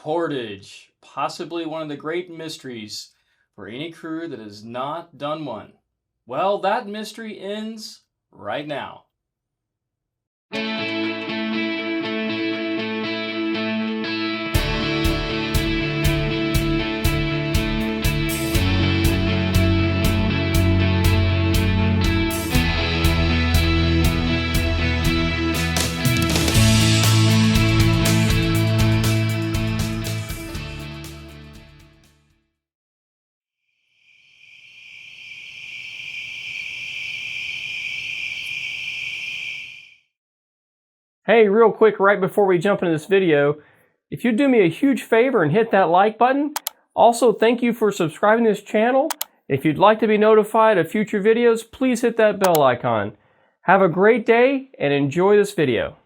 Portage, possibly one of the great mysteries for any crew that has not done one. Well, that mystery ends right now. Hey, real quick, right before we jump into this video, if you'd do me a huge favor and hit that like button. Also, thank you for subscribing to this channel. If you'd like to be notified of future videos, please hit that bell icon. Have a great day and enjoy this video.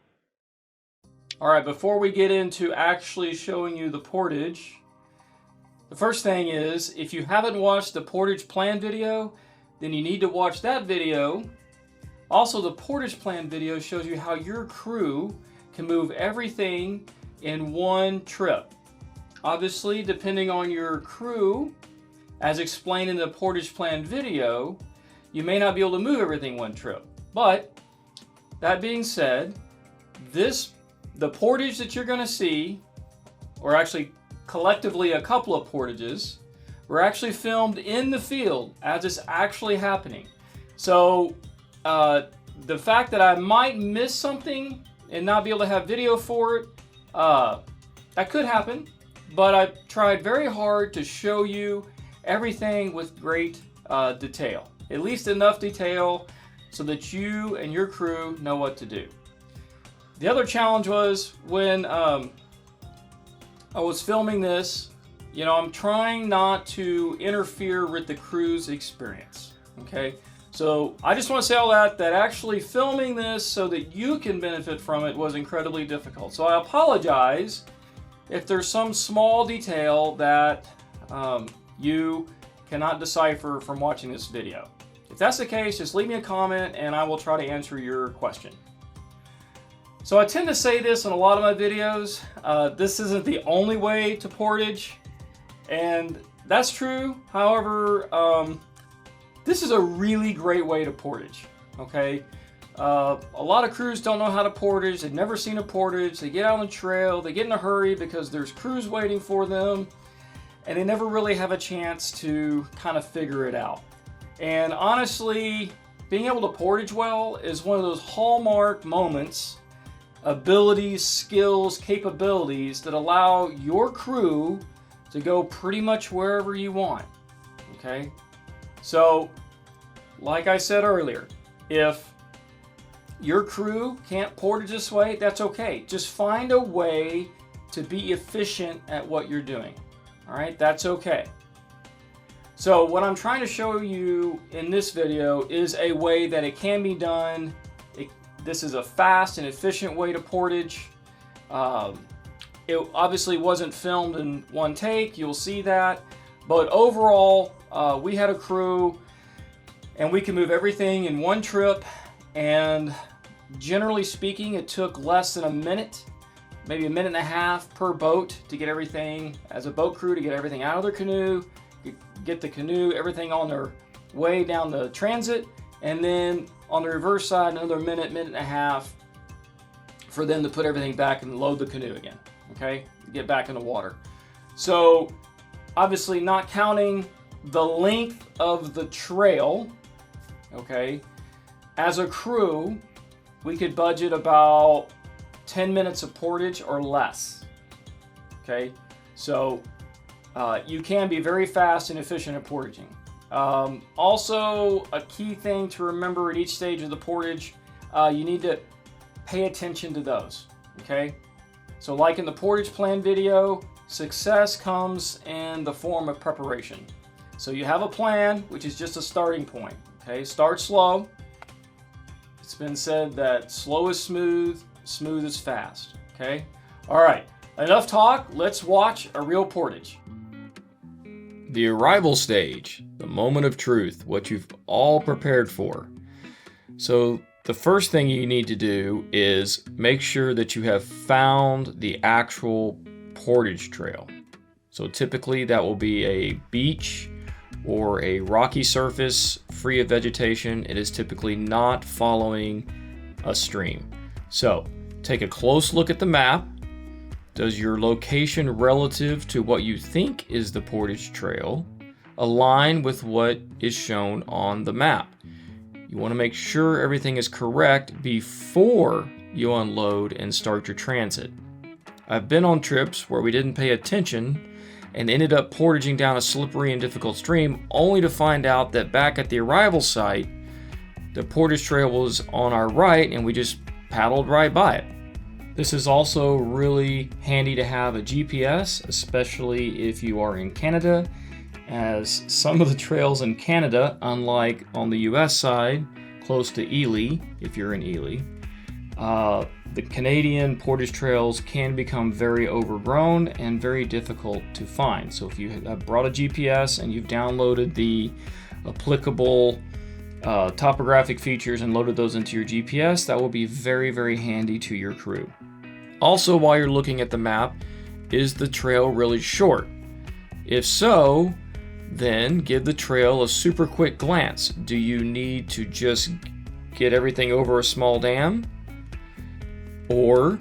All right, before we get into actually showing you the Portage, the first thing is, if you haven't watched the Portage plan video, then you need to watch that video. Also, the Portage plan video shows you how your crew can move everything in one trip. Obviously, depending on your crew, as explained in the Portage plan video, you may not be able to move everything one trip. But that being said, the Portage that you're going to see, or actually collectively a couple of Portages, were actually filmed in the field as it's actually happening. So the fact that I might miss something and not be able to have video for it, that could happen, but I tried very hard to show you everything with great detail. At least enough detail so that you and your crew know what to do. The other challenge was when I was filming this, I'm trying not to interfere with the crew's experience, okay? So I just want to say all that actually filming this so that you can benefit from it was incredibly difficult. So I apologize if there's some small detail that you cannot decipher from watching this video. If that's the case, just leave me a comment and I will try to answer your question. So I tend to say this in a lot of my videos. This isn't the only way to portage, and that's true. However, this is a really great way to portage, okay? A lot of crews don't know how to portage. They've never seen a portage. They get out on the trail. They get in a hurry because there's crews waiting for them, and they never really have a chance to kind of figure it out. And honestly, being able to portage well is one of those hallmark moments, abilities, skills, capabilities that allow your crew to go pretty much wherever you want, okay? So, like I said earlier, if your crew can't portage this way, that's okay. Just find a way to be efficient at what you're doing. All right, that's okay. So what I'm trying to show you in this video is a way that it can be done. This is a fast and efficient way to portage. It obviously wasn't filmed in one take, you'll see that. But overall, we had a crew and we can move everything in one trip, and generally speaking it took less than a minute, maybe a minute and a half per boat to get everything, as a boat crew, to get everything out of their canoe, get the canoe, everything on their way down the transit, and then on the reverse side another minute and a half for them to put everything back and load the canoe again, okay, get back in the water. So obviously not counting the length of the trail, okay, as a crew, we could budget about 10 minutes of portage or less, okay? So you can be very fast and efficient at portaging. Also, a key thing to remember at each stage of the portage, you need to pay attention to those, okay? So like in the Portage plan video, success comes in the form of preparation. So you have a plan, which is just a starting point, okay? Start slow. It's been said that slow is smooth, smooth is fast, okay? All right, enough talk, let's watch a real portage. The arrival stage, the moment of truth, what you've all prepared for. So the first thing you need to do is make sure that you have found the actual portage trail. So typically that will be a beach or a rocky surface free of vegetation. It is typically not following a stream. So take a close look at the map. Does your location relative to what you think is the portage trail align with what is shown on the map? You want to make sure everything is correct before you unload and start your transit. I've been on trips where we didn't pay attention and ended up portaging down a slippery and difficult stream, only to find out that back at the arrival site, the portage trail was on our right and we just paddled right by it. This is also really handy to have a GPS, especially if you are in Canada, as some of the trails in Canada, unlike on the US side, close to Ely, if you're in Ely, the Canadian portage trails can become very overgrown and very difficult to find. So if you have brought a GPS and you've downloaded the applicable topographic features and loaded those into your GPS, that will be very, very handy to your crew. Also, while you're looking at the map, is the trail really short? If so, then give the trail a super quick glance. Do you need to just get everything over a small dam? Or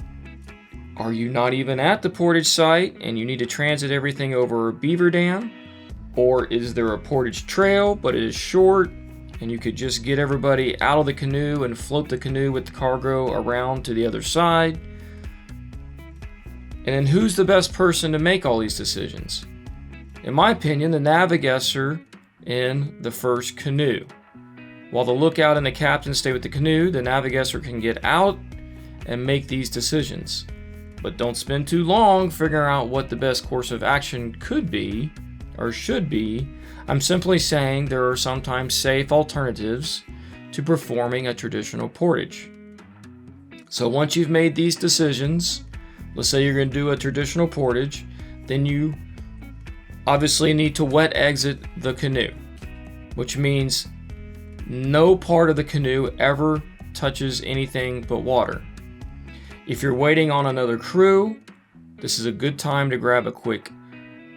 are you not even at the portage site and you need to transit everything over a beaver dam? Or is there a portage trail but it is short and you could just get everybody out of the canoe and float the canoe with the cargo around to the other side? And then who's the best person to make all these decisions? In my opinion, the navigator in the first canoe. While the lookout and the captain stay with the canoe, the navigator can get out and make these decisions. But don't spend too long figuring out what the best course of action could be or should be. I'm simply saying there are sometimes safe alternatives to performing a traditional portage. So once you've made these decisions, let's say you're going to do a traditional portage, then you obviously need to wet exit the canoe, which means no part of the canoe ever touches anything but water. If you're waiting on another crew, this is a good time to grab a quick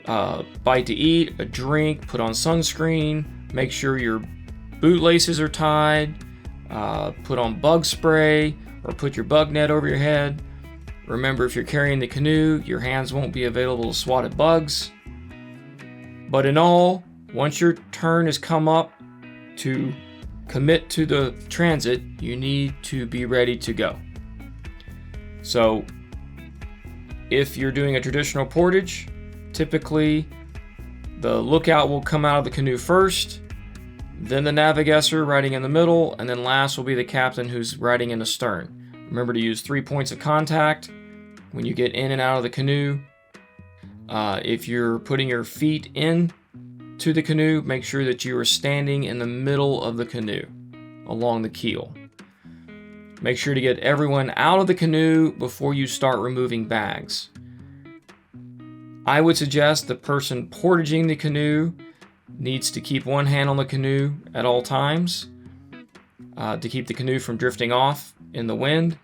bite to eat, a drink, put on sunscreen, make sure your boot laces are tied, put on bug spray or put your bug net over your head. Remember, if you're carrying the canoe, your hands won't be available to swat at bugs. But in all, once your turn has come up to commit to the transit, you need to be ready to go. So if you're doing a traditional portage, typically the lookout will come out of the canoe first, then the navigator riding in the middle, and then last will be the captain who's riding in the stern. Remember to use 3 points of contact when you get in and out of the canoe. If you're putting your feet in to the canoe, make sure that you are standing in the middle of the canoe along the keel. Make sure to get everyone out of the canoe before you start removing bags. I would suggest the person portaging the canoe needs to keep one hand on the canoe at all times to keep the canoe from drifting off in the wind.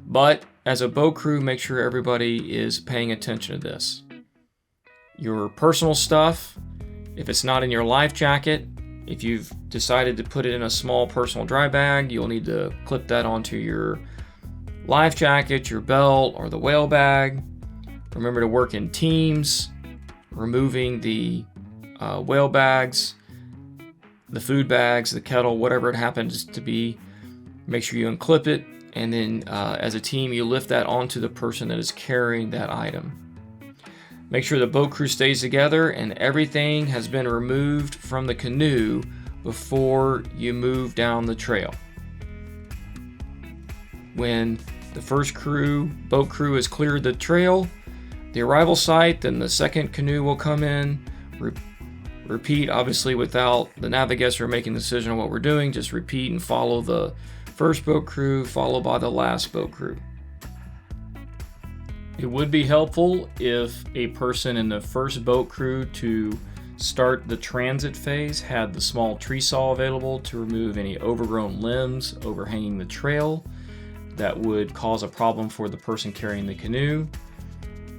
But as a boat crew, make sure everybody is paying attention to this. Your personal stuff, if it's not in your life jacket, if you've decided to put it in a small personal dry bag, you'll need to clip that onto your life jacket, your belt, or the whale bag. Remember to work in teams, removing the whale bags, the food bags, the kettle, whatever it happens to be. Make sure you unclip it, and then as a team, you lift that onto the person that is carrying that item. Make sure the boat crew stays together and everything has been removed from the canoe before you move down the trail. When the first boat crew has cleared the trail, the arrival site, then the second canoe will come in. Repeat, obviously, without the navigator making the decision on what we're doing. Just repeat and follow the first boat crew, followed by the last boat crew. It would be helpful if a person in the first boat crew to start the transit phase had the small tree saw available to remove any overgrown limbs overhanging the trail that would cause a problem for the person carrying the canoe.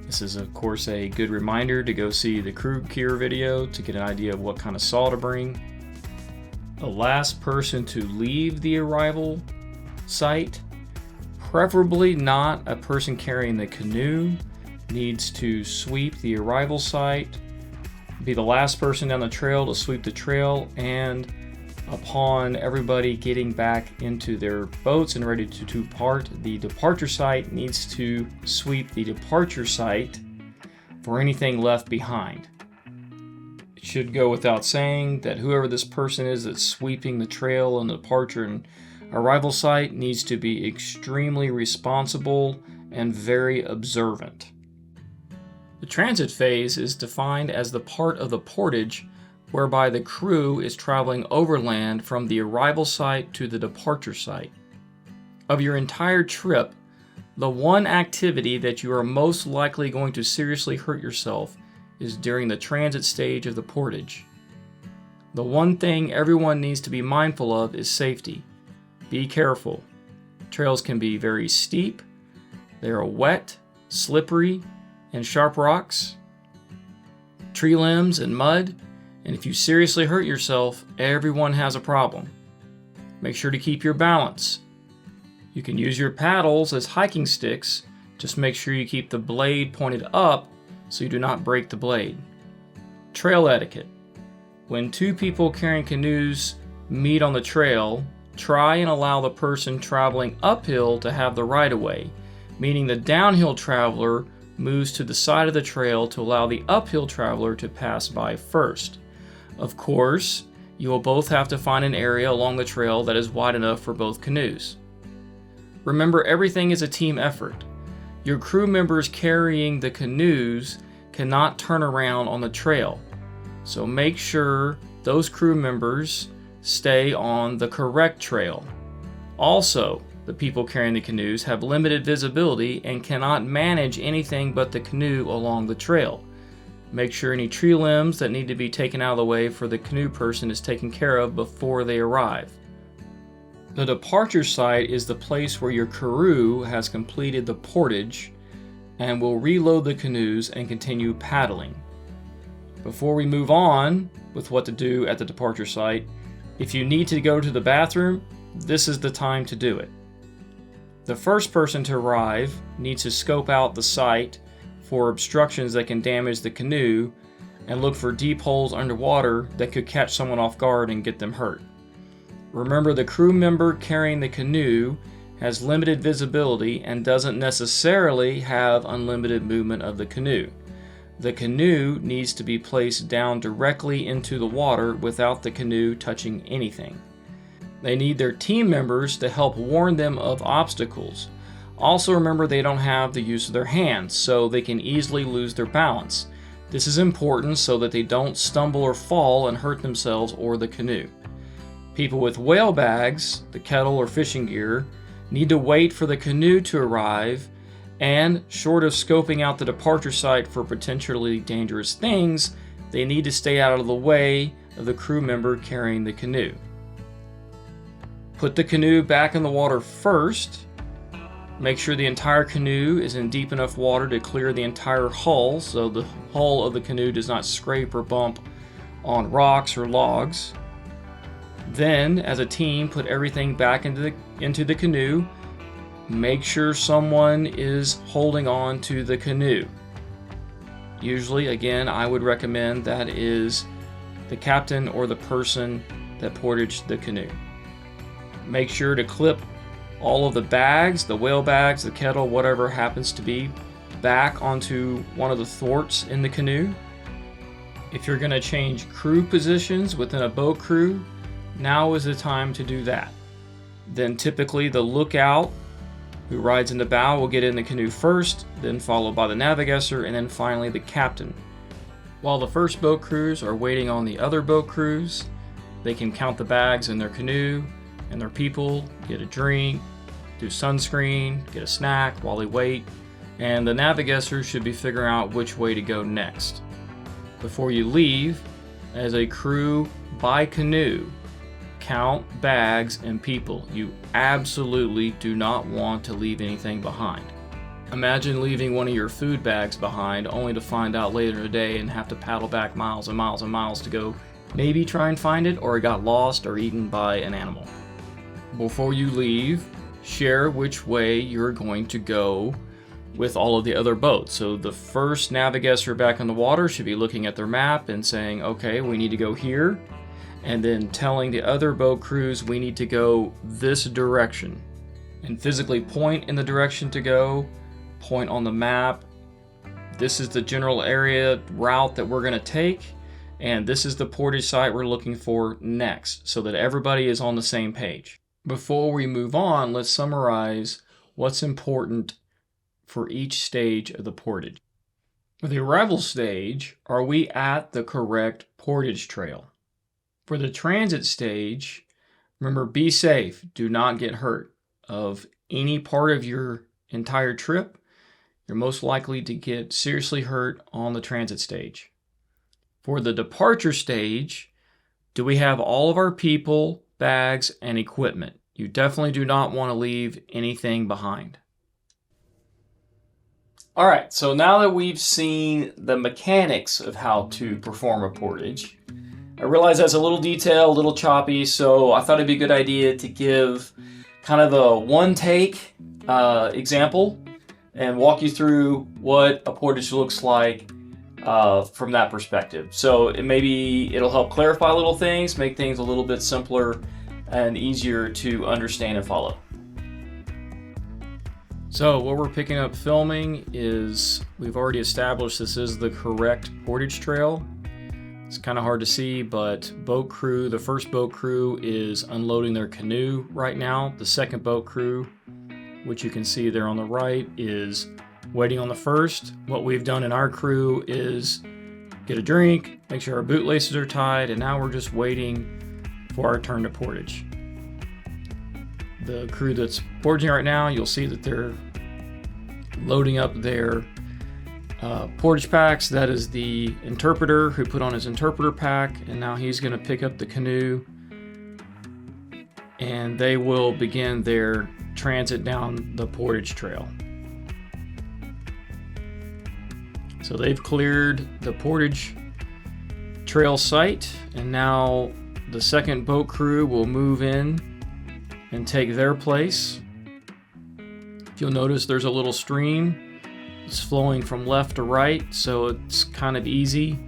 This is of course a good reminder to go see the crew gear video to get an idea of what kind of saw to bring. The last person to leave the arrival site, preferably not a person carrying the canoe, needs to sweep the arrival site, be the last person down the trail to sweep the trail, and upon everybody getting back into their boats and ready to depart, the departure site needs to sweep the departure site for anything left behind. It should go without saying that whoever this person is that's sweeping the trail on the departure and arrival site needs to be extremely responsible and very observant. The transit phase is defined as the part of the portage whereby the crew is traveling overland from the arrival site to the departure site. Of your entire trip, the one activity that you are most likely going to seriously hurt yourself is during the transit stage of the portage. The one thing everyone needs to be mindful of is safety. Be careful. Trails can be very steep, they are wet, slippery, and sharp rocks, tree limbs, and mud, and if you seriously hurt yourself, everyone has a problem. Make sure to keep your balance. You can use your paddles as hiking sticks, just make sure you keep the blade pointed up so you do not break the blade. Trail etiquette. When two people carrying canoes meet on the trail, try and allow the person traveling uphill to have the right-of-way, meaning the downhill traveler moves to the side of the trail to allow the uphill traveler to pass by first. Of course, you will both have to find an area along the trail that is wide enough for both canoes. Remember, everything is a team effort. Your crew members carrying the canoes cannot turn around on the trail, so make sure those crew members stay on the correct trail. Also, the people carrying the canoes have limited visibility and cannot manage anything but the canoe along the trail. Make sure any tree limbs that need to be taken out of the way for the canoe person is taken care of before they arrive. The departure site is the place where your crew has completed the portage and will reload the canoes and continue paddling. Before we move on with what to do at the departure site, if you need to go to the bathroom, this is the time to do it. The first person to arrive needs to scope out the site for obstructions that can damage the canoe and look for deep holes underwater that could catch someone off guard and get them hurt. Remember, the crew member carrying the canoe has limited visibility and doesn't necessarily have unlimited movement of the canoe. The canoe needs to be placed down directly into the water without the canoe touching anything. They need their team members to help warn them of obstacles. Also remember, they don't have the use of their hands, so they can easily lose their balance. This is important so that they don't stumble or fall and hurt themselves or the canoe. People with whale bags, the kettle or fishing gear, need to wait for the canoe to arrive, and short of scoping out the departure site for potentially dangerous things, they need to stay out of the way of the crew member carrying the canoe. Put the canoe back in the water first. Make sure the entire canoe is in deep enough water to clear the entire hull so the hull of the canoe does not scrape or bump on rocks or logs. Then, as a team, put everything back into the canoe. Make sure someone is holding on to the canoe. Usually, again, I would recommend that is the captain or the person that portaged the canoe. Make sure to clip all of the bags, the whale bags, the kettle, whatever happens to be, back onto one of the thwarts in the canoe. If you're going to change crew positions within a boat crew, now is the time to do that. Then typically the lookout who rides in the bow will get in the canoe first, then followed by the navigator, and then finally the captain. While the first boat crews are waiting on the other boat crews, they can count the bags in their canoe and their people, get a drink, do sunscreen, get a snack while they wait, and the navigator should be figuring out which way to go next. Before you leave, as a crew by canoe, count bags and people. You absolutely do not want to leave anything behind. Imagine leaving one of your food bags behind only to find out later in the day and have to paddle back miles and miles and miles to go maybe try and find it, or it got lost or eaten by an animal. Before you leave, share which way you're going to go with all of the other boats. So the first navigator back on the water should be looking at their map and saying, okay, we need to go here, and then telling the other boat crews we need to go this direction, and physically point in the direction to go, point on the map. This is the general area route that we're going to take, and this is the portage site we're looking for next, so that everybody is on the same page. Before we move on, let's summarize what's important for each stage of the portage. For the arrival stage, are we at the correct portage trail? For the transit stage, remember, be safe, do not get hurt. Of any part of your entire trip, you're most likely to get seriously hurt on the transit stage. For the departure stage, do we have all of our people, bags, and equipment? You definitely do not want to leave anything behind. All right, so now that we've seen the mechanics of how to perform a portage, I realize that's a little detailed, a little choppy, so I thought it'd be a good idea to give kind of a one-take example and walk you through what a portage looks like from that perspective. So maybe it'll help clarify little things, make things a little bit simpler and easier to understand and follow. So what we're picking up filming is, we've already established this is the correct portage trail. It's kind of hard to see, but boat crew, the first boat crew is unloading their canoe right now. The second boat crew, which you can see there on the right, is waiting on the first. What we've done in our crew is get a drink, make sure our bootlaces are tied, and now we're just waiting for our turn to portage. The crew that's portaging right now, you'll see that they're loading up their portage packs. That is the interpreter who put on his interpreter pack, and now he's going to pick up the canoe, and they will begin their transit down the portage trail. So they've cleared the portage trail site, and now the second boat crew will move in and take their place. If you'll notice, there's a little stream. It's flowing from left to right, so it's kind of easy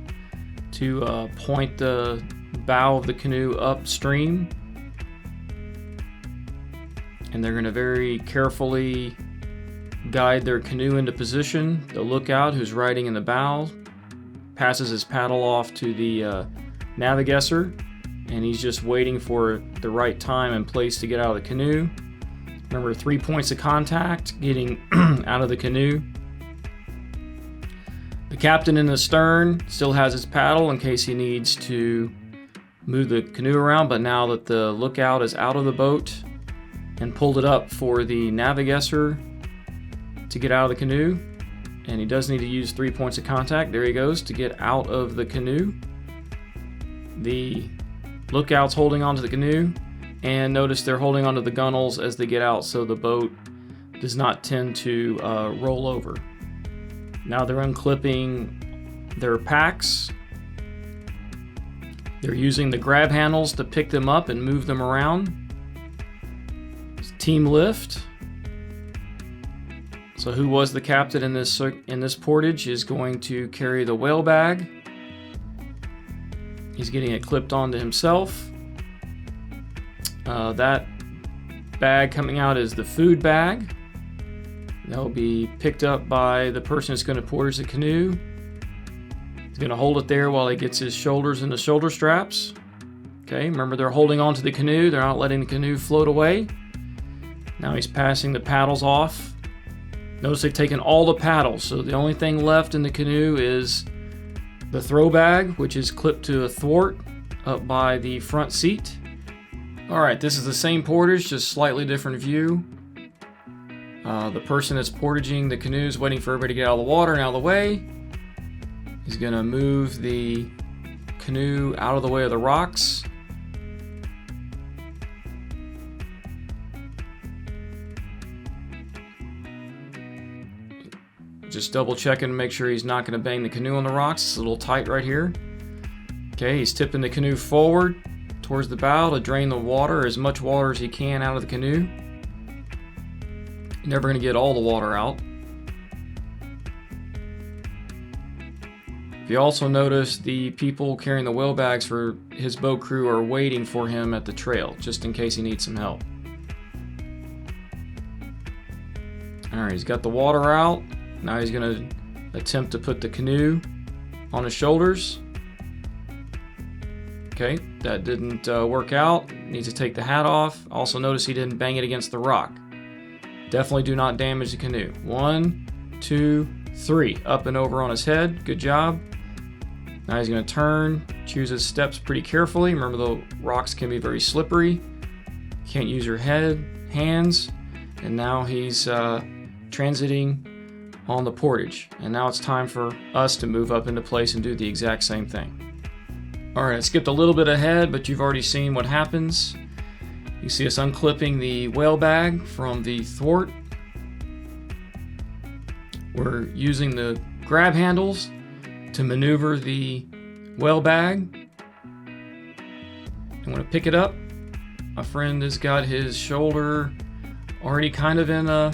to point the bow of the canoe upstream. And they're going to very carefully guide their canoe into position. The lookout, who's riding in the bow, passes his paddle off to the navigator, and he's just waiting for the right time and place to get out of the canoe. Remember, 3 points of contact getting out of the canoe. The captain in the stern still has his paddle in case he needs to move the canoe around, but now that the lookout is out of the boat and pulled it up for the navigator to get out of the canoe, and he does need to use 3 points of contact, there he goes, to get out of the canoe. The lookout's holding onto the canoe, and notice they're holding onto the gunnels as they get out so the boat does not tend to roll over. Now they're unclipping their packs. They're using the grab handles to pick them up and move them around. It's team lift. So who was the captain in this portage is going to carry the whale bag. He's getting it clipped onto himself. That bag coming out is the food bag. That'll be picked up by the person that's going to portage the canoe. He's going to hold it there while he gets his shoulders in the shoulder straps. Okay, remember, they're holding on to the canoe. They're not letting the canoe float away. Now he's passing the paddles off. Notice they've taken all the paddles, so the only thing left in the canoe is the throw bag, which is clipped to a thwart up by the front seat. Alright, this is the same portage, just slightly different view. The person that's portaging the canoe is waiting for everybody to get out of the water and out of the way. He's going to move the canoe out of the way of the rocks. Just double checking to make sure he's not going to bang the canoe on the rocks. It's a little tight right here. Okay, he's tipping the canoe forward towards the bow to drain the water, as much water as he can out of the canoe. Never going to get all the water out. If you also notice, the people carrying the whale bags for his boat crew are waiting for him at the trail, just in case he needs some help. Alright, he's got the water out. Now he's going to attempt to put the canoe on his shoulders. Okay, that didn't work out. Needs to take the hat off. Also notice he didn't bang it against the rock. Definitely do not damage the canoe. 1, 2, 3. Up and over on his head. Good job. Now he's going to turn, choose his steps pretty carefully. Remember, the rocks can be very slippery. Can't use your hands. And now he's transiting on the portage. And now it's time for us to move up into place and do the exact same thing. Alright, I skipped a little bit ahead, but you've already seen what happens. You see us unclipping the whale bag from the thwart. We're using the grab handles to maneuver the whale bag. I'm going to pick it up. My friend has got his shoulder already kind of in a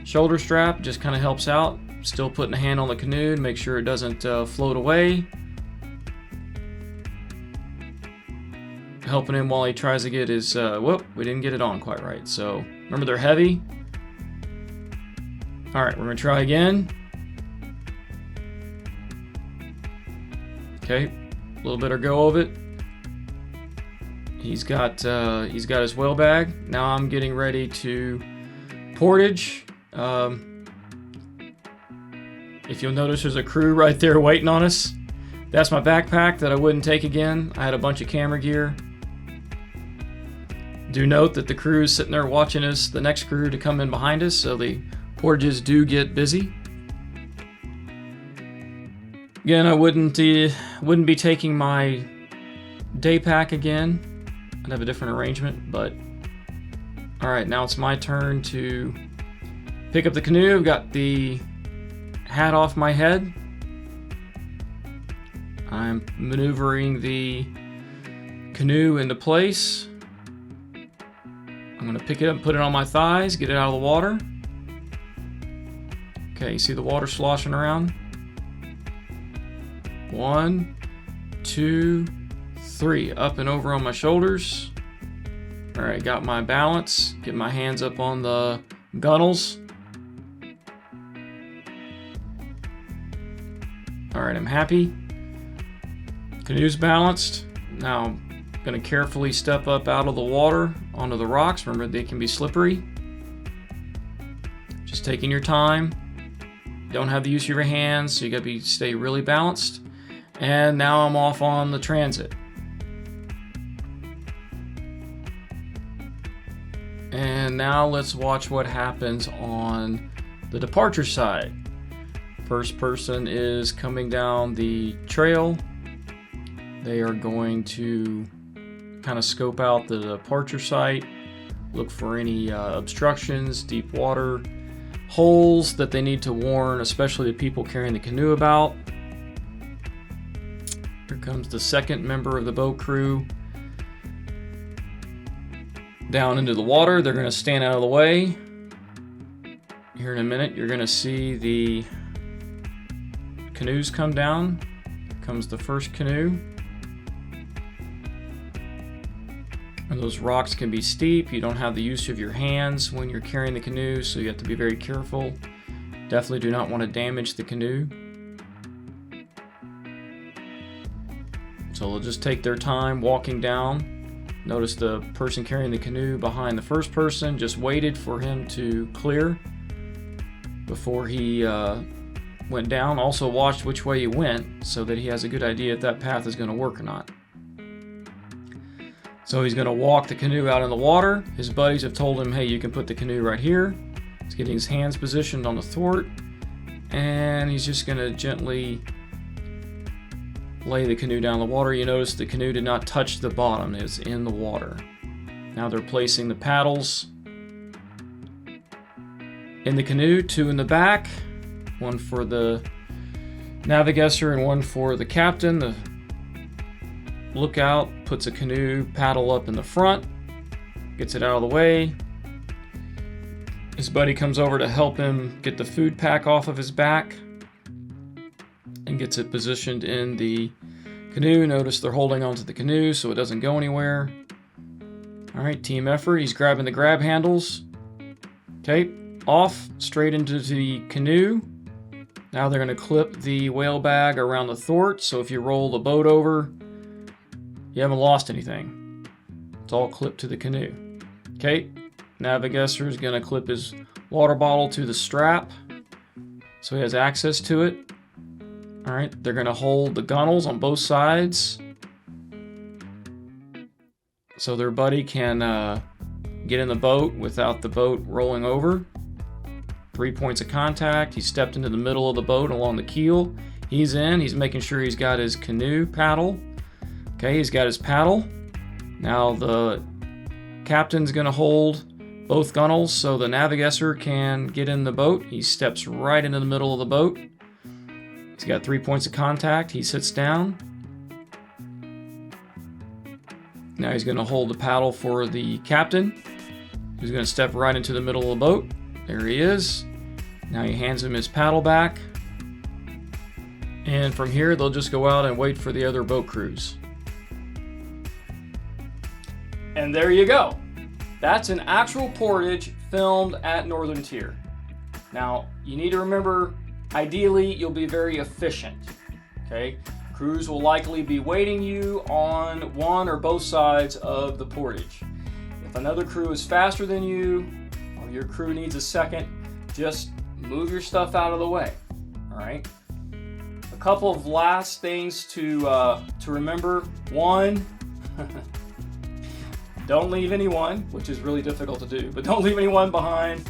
shoulder strap. Just kind of helps out. Still putting a hand on the canoe to make sure it doesn't float away. Helping him while he tries to get his, whoop, we didn't get it on quite right. So remember, they're heavy. Alright, we're going to try again. Okay, a little bit of go of it. He's got his whale bag. Now I'm getting ready to portage. If you'll notice, there's a crew right there waiting on us. That's my backpack that I wouldn't take again. I had a bunch of camera gear. Do note that the crew is sitting there watching us, the next crew to come in behind us, so the portages do get busy. Again, I wouldn't be taking my day pack again. I'd have a different arrangement, but alright, now it's my turn to pick up the canoe. I've got the hat off my head. I'm maneuvering the canoe into place. I'm going to pick it up and put it on my thighs, get it out of the water. Okay, you see the water sloshing around? 1, 2, 3. Up and over on my shoulders. Alright, got my balance. Get my hands up on the gunnels. Alright, I'm happy. Canoe's balanced. Now I'm going to carefully step up out of the water onto the rocks. Remember, they can be slippery. Just taking your time. Don't have the use of your hands, so you got to stay really balanced. And now I'm off on the transit. And now let's watch what happens on the departure side. First person is coming down the trail. They are going to kind of scope out the departure site, look for any obstructions, deep water, holes that they need to warn, especially the people carrying the canoe about. Here comes the second member of the boat crew down into the water. They're going to stand out of the way. Here in a minute, you're going to see the canoes come down. Here comes the first canoe. And those rocks can be steep. You don't have the use of your hands when you're carrying the canoe, so you have to be very careful. Definitely do not want to damage the canoe. So they'll just take their time walking down. Notice the person carrying the canoe behind the first person just waited for him to clear before he went down. Also watched which way he went so that he has a good idea if that path is going to work or not. So he's going to walk the canoe out in the water. His buddies have told him, hey, you can put the canoe right here. He's getting his hands positioned on the thwart. And he's just going to gently lay the canoe down in the water. You notice the canoe did not touch the bottom. It's in the water. Now they're placing the paddles in the canoe, 2 in the back one for the navigator and one for the captain. The lookout puts a canoe paddle up in the front, gets it out of the way. His buddy comes over to help him get the food pack off of his back and gets it positioned in the canoe. Notice they're holding onto the canoe so it doesn't go anywhere. All right, team effort. He's grabbing the grab handles. Okay, off, straight into the canoe. Now they're going to clip the whale bag around the thwart, so if you roll the boat over, you haven't lost anything. It's all clipped to the canoe. Okay, navigator is going to clip his water bottle to the strap so he has access to it. All right, they're going to hold the gunnels on both sides so their buddy can get in the boat without the boat rolling over. 3 points of contact. He stepped into the middle of the boat along the keel. He's in. He's making sure he's got his canoe paddle. Okay, he's got his paddle. Now the captain's going to hold both gunnels so the navigator can get in the boat. He steps right into the middle of the boat. He's got 3 points of contact. He sits down. Now he's going to hold the paddle for the captain, who's going to step right into the middle of the boat. There he is. Now he hands him his paddle back. And from here, they'll just go out and wait for the other boat crews. And there you go. That's an actual portage filmed at Northern Tier. Now, you need to remember, ideally, you'll be very efficient. Okay? Crews will likely be waiting you on one or both sides of the portage. If another crew is faster than you, or your crew needs a second, just move your stuff out of the way. All right? A couple of last things to remember. One, don't leave anyone, which is really difficult to do, but don't leave anyone behind.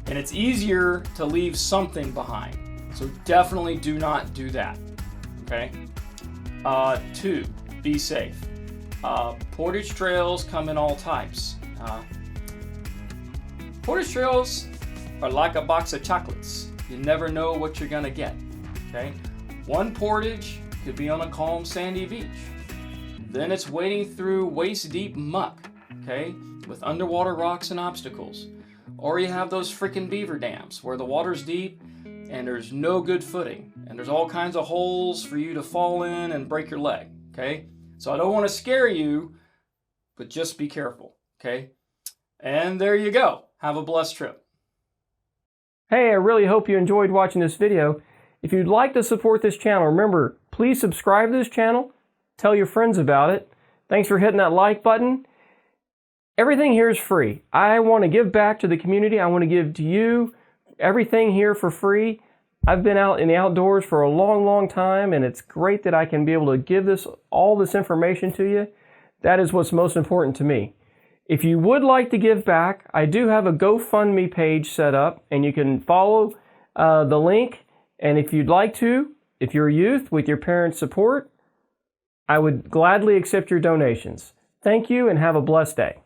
And it's easier to leave something behind. So definitely do not do that. Okay? 2, be safe. Portage trails come in all types. Portage trails are like a box of chocolates. You never know what you're gonna get. Okay? One portage could be on a calm sandy beach. Then it's wading through waist-deep muck, okay, with underwater rocks and obstacles. Or you have those freaking beaver dams where the water's deep and there's no good footing. And there's all kinds of holes for you to fall in and break your leg, okay? So I don't want to scare you, but just be careful, okay? And there you go. Have a blessed trip. Hey, I really hope you enjoyed watching this video. If you'd like to support this channel, remember, please subscribe to this channel. Tell your friends about it. Thanks for hitting that like button. Everything here is free. I want to give back to the community. I want to give to you everything here for free. I've been out in the outdoors for a long, long time, and it's great that I can be able to give all this information to you. That is what's most important to me. If you would like to give back, I do have a GoFundMe page set up, and you can follow the link. And if you'd like to, if you're a youth with your parents' support, I would gladly accept your donations. Thank you and have a blessed day.